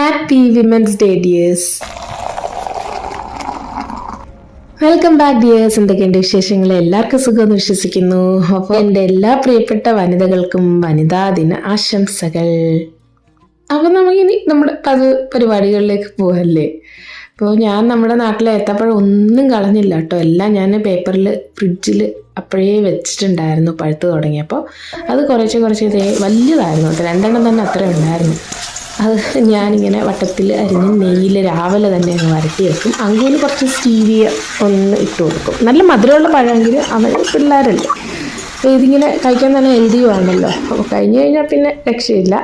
Happy women's day dears. Welcome back dears. എന്തൊക്കെയുണ്ട് വിശേഷങ്ങൾ? എല്ലാവർക്കും സുഖമെന്ന് വിശ്വസിക്കുന്നു. അപ്പോൾ എൻ്റെ എല്ലാ പ്രിയപ്പെട്ട വനിതകൾക്കും വനിതാ ദിന ആശംസകൾ. അപ്പോൾ നമുക്കിനി നമ്മുടെ പരിപാടികളിലേക്ക് പോകല്ലേ. അപ്പോൾ ഞാൻ നമ്മുടെ നാട്ടിലെ ഏത്തപ്പഴം ഒന്നും കളഞ്ഞില്ല കേട്ടോ. എല്ലാം ഞാൻ പേപ്പറിൽ ഫ്രിഡ്ജിൽ അപ്പോഴേ വെച്ചിട്ടുണ്ടായിരുന്നു പഴുത്ത് തുടങ്ങിയപ്പോൾ. അത് കുറച്ച് വലിയതായിരുന്നു കേട്ടോ, 2 തന്നെ അത്ര ഉണ്ടായിരുന്നു. അത് ഞാനിങ്ങനെ വട്ടത്തിൽ അരിഞ്ഞ് നെയ്യിൽ രാവിലെ തന്നെ അങ്ങ് വരട്ടി വെക്കും. അങ്ങനെ കുറച്ച് സ്റ്റീവിയ ഒന്ന് ഇട്ട് കൊടുക്കും. നല്ല മധുരമുള്ള പഴമെങ്കിൽ അവർ പിള്ളേരല്ലേ, അപ്പോൾ ഇതിങ്ങനെ കഴിക്കാൻ തന്നെ ഹെൽത്തിയുമാണല്ലോ. അപ്പോൾ കഴിഞ്ഞ് കഴിഞ്ഞാൽ പിന്നെ രക്ഷയില്ല.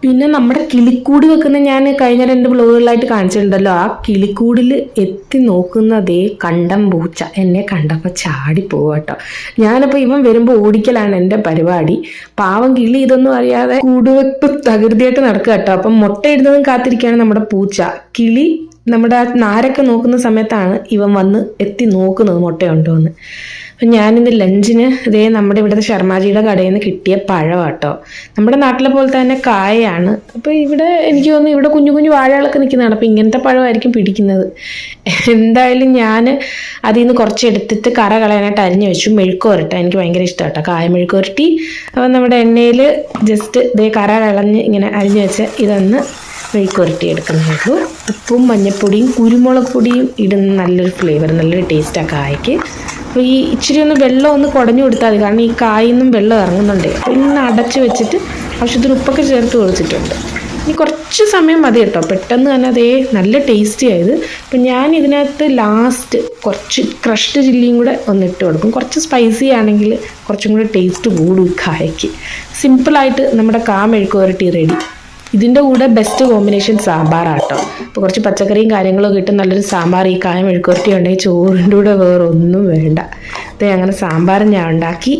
പിന്നെ നമ്മുടെ കിളിക്കൂട് വെക്കുന്ന ഞാൻ കഴിഞ്ഞ 2 വ്ലോഗുകളിലായിട്ട് കാണിച്ചിട്ടുണ്ടല്ലോ. ആ കിളിക്കൂടിൽ എത്തി നോക്കുന്നതേ കണ്ടം പൂച്ച എന്നെ കണ്ടപ്പോൾ ചാടിപ്പോവുക കേട്ടോ. ഞാനപ്പോൾ ഇവൻ വരുമ്പോൾ ഓടിക്കലാണ് എൻ്റെ പരിപാടി. പാവം കിളി ഇതൊന്നും അറിയാതെ കൂടുവെപ്പ് തകൃതിയായിട്ട് നടക്കുക കേട്ടോ. അപ്പം മുട്ടയിടുന്നതും കാത്തിരിക്കുകയാണ് നമ്മുടെ പൂച്ച. കിളി നമ്മുടെ നാരൊക്കെ നോക്കുന്ന സമയത്താണ് ഇവൻ വന്ന് എത്തി നോക്കുന്നത് മുട്ടയുണ്ടോ എന്ന്. അപ്പം ഞാനിന്ന് ലഞ്ചിന് ഇതേ നമ്മുടെ ഇവിടുത്തെ ശർമാജിയുടെ കടയിൽ നിന്ന് കിട്ടിയ പഴം കേട്ടോ. നമ്മുടെ നാട്ടിലെ പോലെ തന്നെ കായയാണ്. അപ്പോൾ ഇവിടെ എനിക്ക് തോന്നുന്നു ഇവിടെ കുഞ്ഞു കുഞ്ഞു വാഴകളൊക്കെ നിൽക്കുന്നതാണ്. അപ്പോൾ ഇങ്ങനത്തെ പഴമായിരിക്കും പിടിക്കുന്നത്. എന്തായാലും ഞാൻ അതിൽ നിന്ന് കുറച്ച് എടുത്തിട്ട് കറ കളയാനായിട്ട് അരിഞ്ഞു വെച്ചു. മെഴുക്കുവരട്ട എനിക്ക് ഭയങ്കര ഇഷ്ടമാണ് കേട്ടോ, കായ മെഴുക്കുവരട്ടി. അപ്പം നമ്മുടെ എണ്ണയിൽ ജസ്റ്റ് ഇതേ കറ കളഞ്ഞ് ഇങ്ങനെ അരിഞ്ഞു വെച്ച് ഇതൊന്ന് മെഴുക്കുവരട്ടി എടുക്കുന്നുള്ളൂ. ഉപ്പും മഞ്ഞൾപ്പൊടിയും കുരുമുളക് പൊടിയും ഇടുന്ന നല്ലൊരു ഫ്ലേവർ, നല്ലൊരു ടേസ്റ്റാണ് കായ്ക്ക്. അപ്പോൾ ഈ ഇച്ചിരി ഒന്ന് വെള്ളം ഒന്ന് കുടഞ്ഞു കൊടുത്താൽ മതി, കാരണം ഈ കായിൽ നിന്നും വെള്ളം ഇറങ്ങുന്നുണ്ട്. അപ്പോൾ ഇന്ന് അടച്ച് വെച്ചിട്ട് ആവശ്യത്തിന് ഉപ്പൊക്കെ ചേർത്ത് കൊടുത്തിട്ടുണ്ട്. ഇനി കുറച്ച് സമയം മതി കേട്ടോ, പെട്ടെന്ന് തന്നെ അതേ നല്ല ടേസ്റ്റി ആയത്. അപ്പം ഞാൻ ഇതിനകത്ത് ലാസ്റ്റ് കുറച്ച് ക്രഷ്ഡ് ചില്ലിയും കൂടെ ഒന്ന് ഇട്ട് കൊടുക്കും. കുറച്ച് സ്പൈസി ആണെങ്കിൽ കുറച്ചും കൂടെ ടേസ്റ്റ് കൂടും ഈ കായയ്ക്ക്. സിമ്പിളായിട്ട് നമ്മുടെ മെഴുക്ക് പുരട്ടി റെഡി. ഇതിൻ്റെ കൂടെ ബെസ്റ്റ് കോമ്പിനേഷൻ സാമ്പാറാട്ടോ. അപ്പോൾ കുറച്ച് പച്ചക്കറിയും കാര്യങ്ങളൊക്കെ ഇട്ട് നല്ലൊരു സാമ്പാർ, ഈ കായ മെഴുക്കുവരട്ടി ഉണ്ടെങ്കിൽ ചോറിൻ്റെ കൂടെ വേറെ ഒന്നും വേണ്ട. അതെ, അങ്ങനെ സാമ്പാർ ഞാൻ ഉണ്ടാക്കി.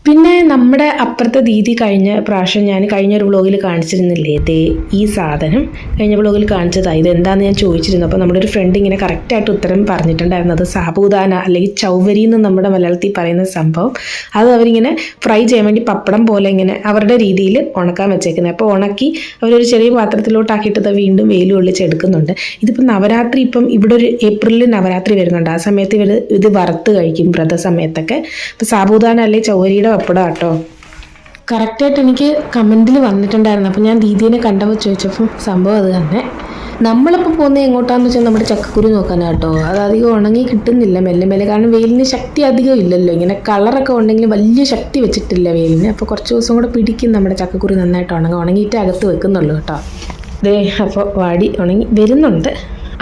പിന്നെ നമ്മുടെ അപ്പുറത്തെ ദീദി കഴിഞ്ഞ പ്രാവശ്യം ഞാൻ കഴിഞ്ഞൊരു വ്ളോഗിൽ കാണിച്ചിരുന്നില്ലേ, ദേ ഈ സാധനം കഴിഞ്ഞ വ്ളോഗിൽ കാണിച്ചതാണ്. ഇതെന്താണെന്ന് ഞാൻ ചോദിച്ചിരുന്നു. അപ്പോൾ നമ്മുടെ ഒരു ഫ്രണ്ട് ഇങ്ങനെ കറക്റ്റായിട്ട് ഉത്തരം പറഞ്ഞിട്ടുണ്ടായിരുന്നു. അത് സാബൂദാന അല്ലെങ്കിൽ ചൗവരി എന്ന് നമ്മുടെ മലയാളത്തിൽ പറയുന്ന സംഭവം. അത് അവരിങ്ങനെ ഫ്രൈ ചെയ്യാൻ വേണ്ടി പപ്പടം പോലെ ഇങ്ങനെ അവരുടെ രീതിയിൽ ഉണക്കാൻ വെച്ചേക്കുന്നത്. അപ്പോൾ ഉണക്കി അവരൊരു ചെറിയ പാത്രത്തിലോട്ടാക്കിയിട്ട് അത് വീണ്ടും വെയിൽ കൊള്ളിച്ചെടുക്കുന്നുണ്ട്. ഇതിപ്പോൾ നവരാത്രി, ഇപ്പം ഇവിടെ ഒരു ഏപ്രിലിൽ നവരാത്രി വരുന്നുണ്ട്. ആ സമയത്ത് ഇവർ ഇത് വറുത്ത് കഴിക്കും വ്രത സമയത്തൊക്കെ. അപ്പോൾ സാബൂദാന അല്ലെങ്കിൽ ചൗവരിയുടെ പപ്പടം കേട്ടോ. കറക്റ്റായിട്ട് എനിക്ക് കമൻറ്റിൽ വന്നിട്ടുണ്ടായിരുന്നു. അപ്പോൾ ഞാൻ ദീദീനെ കണ്ടപ്പോൾ ചോദിച്ചപ്പം സംഭവം അത് തന്നെ. നമ്മളിപ്പോൾ പോകുന്നത് എങ്ങോട്ടാന്ന് വെച്ചാൽ നമ്മുടെ ചക്കക്കുരു നോക്കാനാണ് കേട്ടോ. അത് അധികം ഉണങ്ങി കിട്ടുന്നില്ല, മെല്ലെ, കാരണം വെയിലിന് ശക്തി അധികം ഇല്ലല്ലോ. ഇങ്ങനെ കളറൊക്കെ ഉണ്ടെങ്കിൽ വലിയ ശക്തി വെച്ചിട്ടില്ല വെയിലിന്. അപ്പോൾ കുറച്ച് ദിവസം കൂടെ പിടിക്കും നമ്മുടെ ചക്കക്കുരു നന്നായിട്ട് ഉണങ്ങിയിട്ട് അകത്ത് വെക്കുന്നുള്ളൂ കേട്ടോ. ദേ അപ്പോൾ വാടി ഉണങ്ങി വരുന്നുണ്ട്.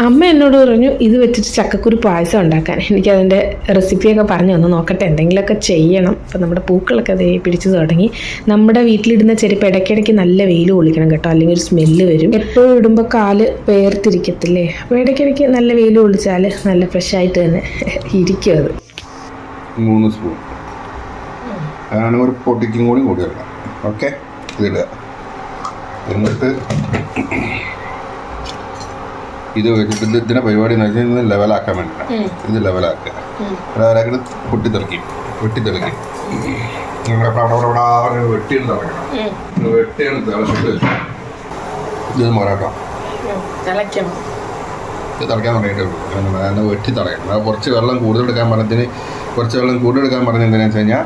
അമ്മ എന്നോട് പറഞ്ഞു ഇത് വെച്ചിട്ട് ചക്കക്കുരു പായസം ഉണ്ടാക്കാൻ. എനിക്കതിൻ്റെ റെസിപ്പിയൊക്കെ പറഞ്ഞു തന്നു. നോക്കട്ടെ, എന്തെങ്കിലുമൊക്കെ ചെയ്യണം. അപ്പോൾ നമ്മുടെ പൂക്കളൊക്കെ അതേ പിടിച്ചു തുടങ്ങി. നമ്മുടെ വീട്ടിലിടുന്ന ചെരുപ്പ് ഇടയ്ക്കിടയ്ക്ക് നല്ല വെയിൽ കൊള്ളിക്കണം കേട്ടോ, അല്ലെങ്കിൽ ഒരു സ്മെല്ല് വരും. എപ്പോഴും ഇടുമ്പോൾ കാല് വേർത്തിരിക്കത്തില്ലേ. അപ്പോൾ ഇടയ്ക്കിടയ്ക്ക് നല്ല വെയിൽ കൊള്ളിച്ചാൽ നല്ല ഫ്രഷായിട്ട് തന്നെ ഇരിക്കും. അത് 3 സ്പൂൺ അതാണ് ഒരു പൊട്ടിക്കും കൂടി വെക്കാം. ഓക്കെ, ഇതിടുക. എന്നിട്ട് ഇത് വെച്ചിട്ട് ഇതിൻ്റെ പരിപാടി എന്ന് വെച്ചാൽ ഇത് ലെവലാക്കാൻ വേണ്ടിയിട്ടാണ്. ഇത് ലെവലാക്കുക. ലെവലാക്കിയിട്ട് വെട്ടിത്തെളിക്കും. അവിടെ വെട്ടിയെടുത്ത് തിളയ്ക്കണം. വെട്ടിയെടുത്ത് തിളച്ചിട്ട് ഇത് മൊരാക്കാം. ഇത് തിളയ്ക്കാൻ തുടങ്ങിയിട്ടുള്ളൂ. വെട്ടി തിളയണം. അത് കുറച്ച് വെള്ളം കൂടുതലെടുക്കാൻ പറഞ്ഞതിന് എന്തിനാണെന്ന് വെച്ച് കഴിഞ്ഞാൽ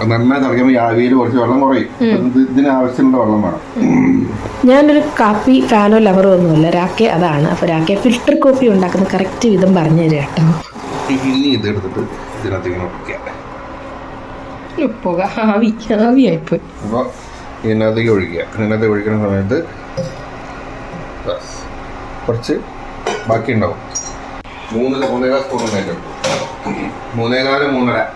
നന്നായി തിളയ്ക്കുമ്പോൾ ആവിയിൽ കുറച്ച് വെള്ളം കുറയും. ഇതിന് ആവശ്യമുള്ള വെള്ളം വേണം. ഞാനൊരു കാപ്പി ഫാനോ ലവറോ ഒന്നുമില്ല, രാക്കെ അതാണ്. അപ്പോൾ രാക്കെ ഫിൽറ്റർ കോഫി ഉണ്ടാക്കുന്ന കറക്റ്റ് വിധം പറഞ്ഞു തരാം കേട്ടോ. ഇനി ഇതെടുത്തിട്ട് ഇതിനകത്ത് ഇങ്ങനെ ഒഴിക്കുക. ആവിയായിപ്പോയി. അപ്പോൾ ഇതിനകത്തേക്ക് ഒഴിക്കുന്ന സമയത്ത് കുറച്ച് ബാക്കി ഉണ്ടാവും. 3.5 സ്പൂൺ ഉണ്ടായിട്ടുള്ളൂ. 3.5-3.5.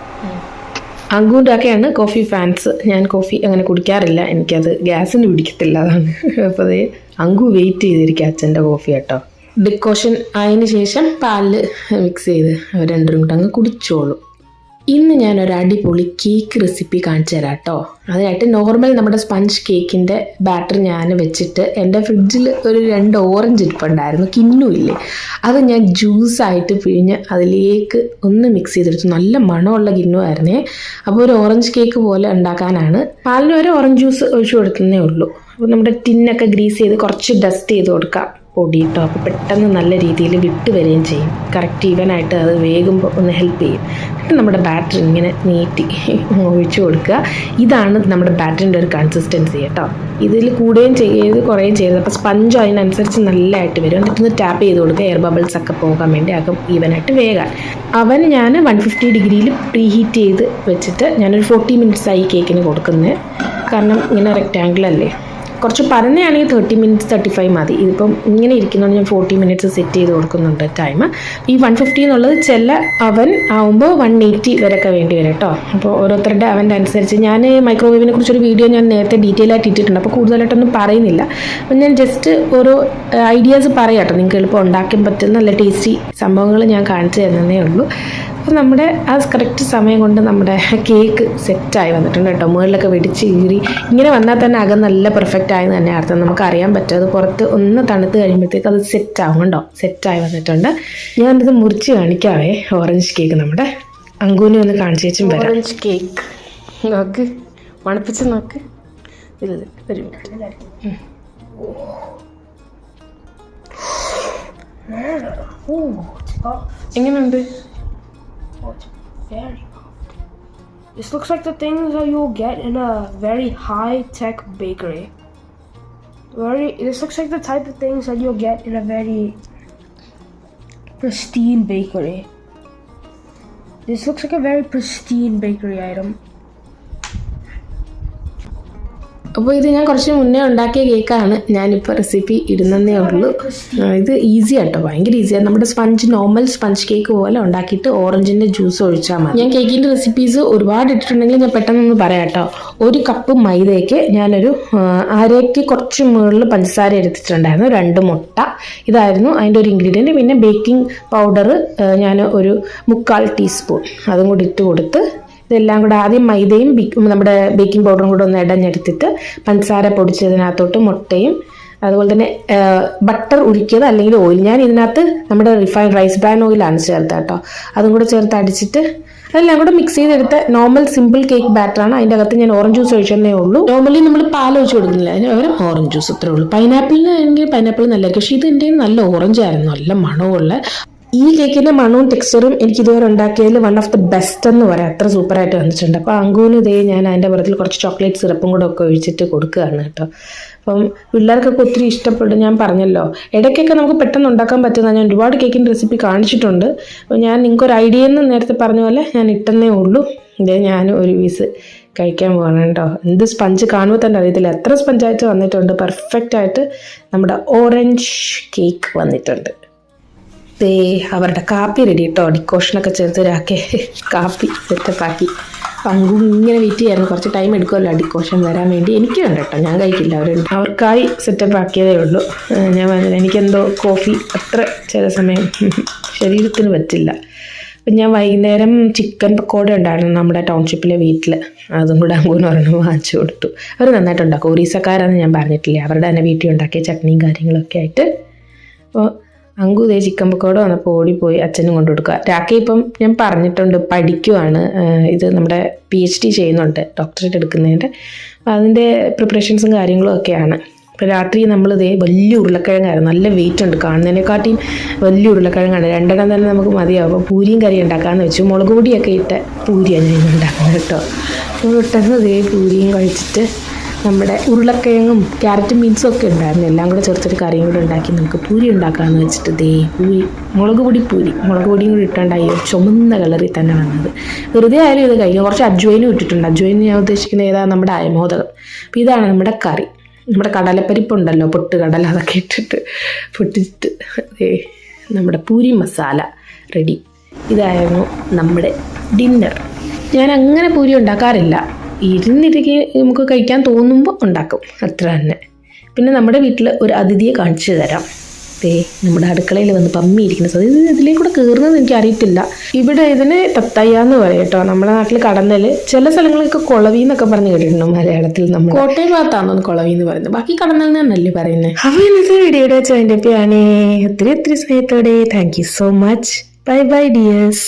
അങ്കൂണ്ടാക്കെയാണ് കോഫി ഫാൻസ്. ഞാൻ കോഫി അങ്ങനെ കുടിക്കാറില്ല, എനിക്കത് ഗ്യാസിന് പിടിക്കത്തില്ല, അതാണ്. അപ്പോൾ അത് അങ്കു വെയിറ്റ് ചെയ്തിരിക്കുക അച്ഛൻ്റെ കോഫി കേട്ടോ. ഡിക്കോഷൻ ആയതിനു ശേഷം പാലിൽ മിക്സ് ചെയ്ത് അവർ 2 കൂടെ അങ്ങ് കുടിച്ചോളും. ഇന്ന് ഞാനൊരു അടിപൊളി കേക്ക് റെസിപ്പി കാണിച്ചു തരാം കേട്ടോ. അതിനായിട്ട് നോർമൽ നമ്മുടെ സ്പഞ്ച് കേക്കിൻ്റെ ബാറ്റർ ഞാൻ വെച്ചിട്ട് എൻ്റെ ഫ്രിഡ്ജിൽ ഒരു 2 ഓറഞ്ച് ഇരിപ്പുണ്ടായിരുന്നു, കിന്നുമില്ലേ, അത് ഞാൻ ജ്യൂസായിട്ട് പിഴിഞ്ഞ് അതിലേക്ക് ഒന്ന് മിക്സ് ചെയ്തെടുത്തു. നല്ല മണമുള്ള കിന്നുമായിരുന്നേ. അപ്പോൾ ഒരു ഓറഞ്ച് കേക്ക് പോലെ ഉണ്ടാക്കാനാണ്. പാലിന് വരെ ഓറഞ്ച് ജ്യൂസ് ഒഴിച്ചു കൊടുക്കുന്നേ ഉള്ളൂ. അപ്പോൾ നമ്മുടെ ടിന്നൊക്കെ ഗ്രീസ് ചെയ്ത് കുറച്ച് ഡസ്റ്റ് ചെയ്ത് കൊടുക്കാം പൊടി കേട്ടോ. അപ്പോൾ പെട്ടെന്ന് നല്ല രീതിയിൽ വിട്ട് വരികയും ചെയ്യും. കറക്റ്റ് ഈവനായിട്ട് അത് വേകുമ്പോൾ ഒന്ന് ഹെൽപ്പ് ചെയ്യും. എന്നിട്ട് നമ്മുടെ ബാറ്റർ ഇങ്ങനെ നീട്ടി ഒഴിച്ചു കൊടുക്കുക. ഇതാണ് നമ്മുടെ ബാറ്ററിൻ്റെ ഒരു കൺസിസ്റ്റൻസി കേട്ടോ. ഇതിൽ കൂടുകയും ചെയ്ത് കുറയുകയും ചെയ്തത്. അപ്പോൾ സ്പഞ്ച് അതിനനുസരിച്ച് നല്ലതായിട്ട് വരും. എന്നിട്ടൊന്ന് ടാപ്പ് ചെയ്ത് കൊടുക്കുക, എയർ ബബിൾസ് ഒക്കെ പോകാൻ വേണ്ടി. അകം ഈവനായിട്ട് വേകാൻ അവൻ ഞാൻ 150 ഡിഗ്രിയിൽ പ്രീ ഹീറ്റ് ചെയ്ത് വെച്ചിട്ട് ഞാനൊരു 40 മിനിറ്റ്സായി കേക്കിന് കൊടുക്കുന്നത്. കാരണം ഇങ്ങനെ റെക്റ്റാങ്കിൾ അല്ലേ, കുറച്ച് പരന്നയാണെങ്കിൽ 30 മിനിറ്റ്സ് 35 മതി. ഇതിപ്പം ഇങ്ങനെ ഇരിക്കുന്നതുകൊണ്ട് ഞാൻ 40 മിനിറ്റ്സ് സെറ്റ് ചെയ്ത് കൊടുക്കുന്നുണ്ട് ടൈം. ഈ 150 എന്നുള്ളത് ചില അവൻ ആവുമ്പോൾ 180 വരെയൊക്കെ വേണ്ടി വരും കേട്ടോ. അപ്പോൾ ഓരോരുത്തരുടെ അവൻ്റെ അനുസരിച്ച്. ഞാൻ മൈക്രോവേവിനെ കുറിച്ചൊരു വീഡിയോ ഞാൻ നേരത്തെ ഡീറ്റെയിൽ ആയിട്ട് ഇട്ടിട്ടുണ്ട്, അപ്പോൾ കൂടുതലായിട്ടൊന്നും പറയുന്നില്ല. അപ്പം ഞാൻ ജസ്റ്റ് ഓരോ ഐഡിയാസ് പറയാം കേട്ടോ. നിങ്ങൾക്ക് എളുപ്പം ഉണ്ടാക്കാൻ പറ്റുന്ന നല്ല ടേസ്റ്റി സംഭവങ്ങൾ ഞാൻ കാണിച്ചു തരുന്നതേ ഉള്ളൂ. അപ്പോൾ നമ്മുടെ ആ കറക്റ്റ് സമയം കൊണ്ട് നമ്മുടെ കേക്ക് സെറ്റായി വന്നിട്ടുണ്ട് കേട്ടോ. മുകളിലൊക്കെ വെടിച്ച് കീറി ഇങ്ങനെ വന്നാൽ തന്നെ അകം നല്ല പെർഫെക്റ്റ് ആയെന്ന് തന്നെ അർത്ഥം. നമുക്ക് അറിയാൻ പറ്റും. അത് പുറത്ത് ഒന്ന് തണുത്ത് കഴിയുമ്പോഴത്തേക്ക് അത് സെറ്റാവും കേട്ടോ. സെറ്റായി വന്നിട്ടുണ്ട്. ഞാനിത് മുറിച്ച് കാണിക്കാവേ. ഓറഞ്ച് കേക്ക് നമ്മുടെ അങ്കൂനെ ഒന്ന് കാണിച്ചു വെച്ചും വരാം. ഓറഞ്ച് കേക്ക് നോക്ക്, മണപ്പിച്ച് നോക്ക്. ഇല്ല ഒരു മിനിറ്റ്. എങ്ങനെയുണ്ട്? Very hot. This looks like the things that you'll get in a very high-tech bakery. This looks like the type of things that you'll get in a very pristine bakery. This looks like a very pristine bakery item. അപ്പോൾ ഇത് ഞാൻ കുറച്ച് മുന്നേ ഉണ്ടാക്കിയ കേക്കാണ്. ഞാനിപ്പോൾ recipe ഇടുന്നതേ ഉള്ളൂ. ഇത് ഈസി ആട്ടോ, ഭയങ്കര ഈസിയാണ്. നമ്മുടെ നോർമൽ സ്പഞ്ച് കേക്ക് പോലെ ഉണ്ടാക്കിയിട്ട് ഓറഞ്ചിൻ്റെ ജ്യൂസ് ഒഴിച്ചാൽ മതി. ഞാൻ കേക്കിൻ്റെ റെസിപ്പീസ് ഒരുപാട് ഇട്ടിട്ടുണ്ടെങ്കിൽ ഞാൻ പെട്ടെന്നൊന്ന് പറയാം കേട്ടോ. 1 കപ്പ് മൈദയ്ക്ക് ഞാനൊരു അരയ്ക്ക് കുറച്ച് മുകളിൽ പഞ്ചസാര എടുത്തിട്ടുണ്ടായിരുന്നു. 2 മുട്ട, ഇതായിരുന്നു അതിൻ്റെ ഒരു ഇൻഗ്രീഡിയൻറ്റ്. പിന്നെ ബേക്കിംഗ് പൗഡർ ഞാൻ ഒരു 3/4 ടീസ്പൂൺ അതും കൂടി ഇട്ട് കൊടുത്ത് ഇതെല്ലാം കൂടെ ആദ്യം മൈദയും നമ്മുടെ ബേക്കിംഗ് പൗഡറും കൂടെ ഒന്ന് ഇടഞ്ഞെടുത്തിട്ട് പഞ്ചസാര പൊടിച്ചതിനകത്തോട്ട് മുട്ടയും അതുപോലെ തന്നെ ബട്ടർ ഉരുക്കിയത് അല്ലെങ്കിൽ ഓയിൽ, ഞാൻ ഇതിനകത്ത് നമ്മുടെ റിഫൈൻഡ് റൈസ് ബ്രാൻ ഓയിലാണ് ചേർത്ത് കേട്ടോ. അതും കൂടെ ചേർത്ത് അടിച്ചിട്ട് അതെല്ലാം കൂടെ മിക്സ് ചെയ്തെടുത്ത നോർമൽ സിമ്പിൾ കേക്ക് ബാറ്ററാണ്. അതിൻ്റെ അകത്ത് ഞാൻ ഓറഞ്ച് ജ്യൂസ് ഒഴിച്ചതേ ഉള്ളൂ. നോർമലി നമ്മൾ പാൽ ഒഴിച്ച് കൊടുക്കുന്നില്ല, അതിന് പകരം ഓറഞ്ച് ജ്യൂസ് അത്രേ ഉള്ളൂ. പൈനാപ്പിളിന് ആണെങ്കിൽ പൈനാപ്പിൾ നല്ലതായിരിക്കും, പക്ഷേ ഇതിൻ്റെ നല്ല ഓറഞ്ച് ആയിരുന്നു, നല്ല മണമുള്ള. ഈ കേക്കിൻ്റെ മണവും ടെക്സ്ചറും എനിക്ക് ഇതുവരെ ഉണ്ടാക്കിയതിൽ വൺ ഓഫ് ദ ബെസ്റ്റ് എന്ന് പറയാം. അത്ര സൂപ്പറായിട്ട് വന്നിട്ടുണ്ട്. അപ്പോൾ അങ്കൂന് ഇതേ ഞാൻ അതിൻ്റെ പുറത്തിൽ കുറച്ച് ചോക്ലേറ്റ് സിറപ്പും കൂടെ ഒക്കെ ഒഴിച്ചിട്ട് കൊടുക്കുകയാണ് കേട്ടോ. അപ്പം പിള്ളേർക്കൊക്കെ ഒത്തിരി ഇഷ്ടപ്പെടും. ഞാൻ പറഞ്ഞല്ലോ, ഇടയ്ക്കൊക്കെ നമുക്ക് പെട്ടെന്ന് ഉണ്ടാക്കാൻ പറ്റുന്ന ഞാൻ ഒരുപാട് കേക്കിൻ്റെ റെസിപ്പി കാണിച്ചിട്ടുണ്ട്. അപ്പോൾ ഞാൻ നിങ്ങൾക്കൊരു ഐഡിയ എന്ന് നേരത്തെ പറഞ്ഞ പോലെ ഞാൻ ഇട്ടെന്നേ ഉള്ളൂ. ഇതേ ഞാൻ ഒരു പീസ് കഴിക്കാൻ പോകണം കേട്ടോ. എന്ത് സ്പഞ്ച് കാണുമ്പോൾ തന്നെ അറിയത്തില്ല എത്ര സ്പഞ്ചായിട്ട് വന്നിട്ടുണ്ട്. പെർഫെക്റ്റായിട്ട് നമ്മുടെ ഓറഞ്ച് കേക്ക് വന്നിട്ടുണ്ട്. അവരുടെ കാപ്പി റെഡി കേട്ടോ. ഡിക്കോഷനൊക്കെ ചേർത്ത് ഒരാക്കെ കാപ്പി സെറ്റപ്പാക്കി. പങ്കും ഇങ്ങനെ വെയിറ്റ് ചെയ്യായിരുന്നു, കുറച്ച് ടൈം എടുക്കുമല്ലോ ഡിക്കോഷൻ വരാൻ വേണ്ടി. എനിക്ക് വേണ്ട കേട്ടോ, ഞാൻ കഴിക്കില്ല, അവർക്കായി സെറ്റപ്പ് ആക്കിയതേ ഉള്ളൂ. ഞാൻ പറഞ്ഞില്ല, എനിക്കെന്തോ കോഫി അത്ര ചില സമയം ശരീരത്തിന് പറ്റില്ല. അപ്പം ഞാൻ വൈകുന്നേരം ചിക്കൻ പക്കോട ഉണ്ടായിരുന്നു നമ്മുടെ ടൗൺഷിപ്പിലെ വീട്ടിൽ. അതും കൂടെ അങ്ങോട്ട് ഒരെണ്ണം വാങ്ങിച്ചു കൊടുത്തു. അവർ നന്നായിട്ട് ഉണ്ടാക്കും. ഒറീസക്കാരാണെന്ന് ഞാൻ പറഞ്ഞിട്ടില്ലേ, അവരുടെ തന്നെ വീട്ടിൽ ഉണ്ടാക്കിയ ചട്നിയും കാര്യങ്ങളൊക്കെ ആയിട്ട്. അപ്പോൾ അങ്കു ഇതേ ചിക്കൻ പക്കോട വന്നപ്പോൾ ഓടിപ്പോയി അച്ഛനും കൊണ്ടു കൊടുക്കുക. രാഖി ഇപ്പം ഞാൻ പറഞ്ഞിട്ടുണ്ട് പഠിക്കുവാണ്. ഇത് നമ്മുടെ PhD ചെയ്യുന്നുണ്ട്, ഡോക്ടറേറ്റ് എടുക്കുന്നതിൻ്റെ. അപ്പോൾ അതിൻ്റെ പ്രിപ്പറേഷൻസും കാര്യങ്ങളും ഒക്കെയാണ്. അപ്പോൾ രാത്രി നമ്മളിതേ വലിയ ഉരുളക്കിഴങ്ങായിരുന്നു, നല്ല വെയിറ്റ് ഉണ്ട്, കാണുന്നതിനെക്കാട്ടിയും വലിയ ഉരുളക്കിഴങ്ങാണ്. 2 എണ്ണം തന്നെ നമുക്ക് മതിയാവും. അപ്പോൾ പൂരിയും കറി ഉണ്ടാക്കാമെന്ന് വെച്ചു. മുളക് പൊടിയൊക്കെ ഇട്ട് പൂരിയാണ് ഞാൻ ഉണ്ടാക്കുന്നത് കേട്ടോ. അപ്പോൾ പെട്ടെന്ന് ഇതേ പൂരിയും കഴിച്ചിട്ട് നമ്മുടെ ഉരുളക്കിഴങ്ങും ക്യാരറ്റും ബീൻസും ഒക്കെ ഉണ്ടായിരുന്നു, എല്ലാം കൂടെ ചേർത്തൊരു കറിയും കൂടെ ഉണ്ടാക്കി നമുക്ക് പൂരി ഉണ്ടാക്കാമെന്ന് വെച്ചിട്ട് ദേ പൂരി, മുളക് പൊടിയും കൂടി ഇട്ടുണ്ടായി ചുമന്ന കളറിൽ തന്നെ വന്നത്. വെറുതെ ആയാലും ഇത് കഴിക്കും. കുറച്ച് അജ്വൈനും ഇട്ടിട്ടുണ്ട്. അജ്വൈന് ഞാൻ ഉദ്ദേശിക്കുന്നത് ഏതാ, നമ്മുടെ അയമോദകം. അപ്പോൾ ഇതാണ് നമ്മുടെ കറി. നമ്മുടെ കടലപ്പരിപ്പുണ്ടല്ലോ, പൊട്ടുകടല, അതൊക്കെ ഇട്ടിട്ട് പൊട്ടിച്ചിട്ട് നമ്മുടെ പൂരി മസാല റെഡി. ഇതായിരുന്നു നമ്മുടെ ഡിന്നർ. ഞാൻ അങ്ങനെ പൂരി ഉണ്ടാക്കാറില്ല, ഇരുന്നിരിക്കെ നമുക്ക് കഴിക്കാൻ തോന്നുമ്പോൾ ഉണ്ടാക്കും, അത്ര തന്നെ. പിന്നെ നമ്മുടെ വീട്ടിൽ ഒരു അതിഥിയെ കാണിച്ചു തരാം. ദേ നമ്മുടെ അടുക്കളയിൽ വന്ന് പമ്മിയിരിക്കുന്നത്. അത് ഇതിലേക്ക് കൂടെ കയറുന്നത് എനിക്ക് അറിയത്തില്ല. ഇവിടെ ഇതിന് തത്തയ്യ എന്ന് പറയും കേട്ടോ. നമ്മുടെ നാട്ടിൽ കടന്നൽ ചില സ്ഥലങ്ങളിലൊക്കെ കുളവി എന്നൊക്കെ പറഞ്ഞ് കേട്ടിട്ടുണ്ടോ മലയാളത്തിൽ. നമ്മൾ കോട്ടയം ഭാഗത്താണെന്ന് കുളവി എന്ന് പറയുന്നത്, ബാക്കി കടന്നൽ എന്നല്ലേ പറയുന്നത്. അപ്പോൾ ഇന്നത്തെ വീഡിയോയുടെ വെച്ച് അതിൻ്റെ ഒത്തിരി സ്നേഹത്തോടെ thank you so much. Bye bye dears.